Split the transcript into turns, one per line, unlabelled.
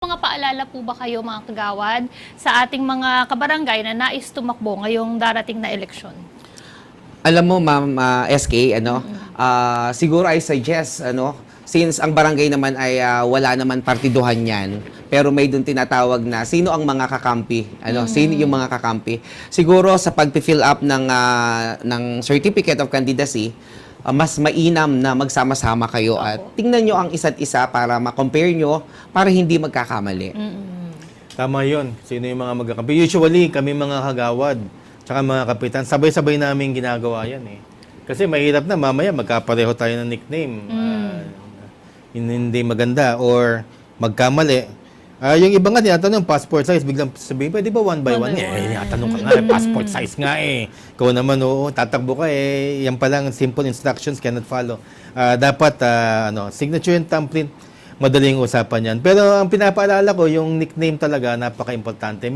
Mga paalala po ba kayo mga kagawad sa ating mga kabarangay na nais tumakbo ngayong darating na eleksyon?
Alam mo, Ma'am SK, siguro I suggest, since ang barangay naman ay wala naman partiduhan yan, pero may doon tinatawag na sino ang mga kakampi, sino yung mga kakampi. Siguro sa pag-fill up ng Certificate of Candidacy, mas mainam na magsama-sama kayo at tingnan nyo ang isa't isa para ma-compare nyo para hindi magkakamali.
Tama yun. Sino yung mga magkakampi? Usually, kami mga kagawad, tsaka mga kapitan, sabay-sabay namin ginagawa yan eh. Kasi mahirap na, mamaya magkapareho tayo ng nickname. Hindi maganda or magkamali. Yung iba nga, tinatanong, passport size, biglang sabihin, pwede ba one by one? Tinatanong ka nga, passport size nga eh. Ikaw naman, oo, tatakbo ka eh. Yan palang simple instructions cannot follow. Dapat, signature and thumbprint, madaling usapan yan. Pero ang pinapaalala ko, yung nickname talaga, napaka-importante.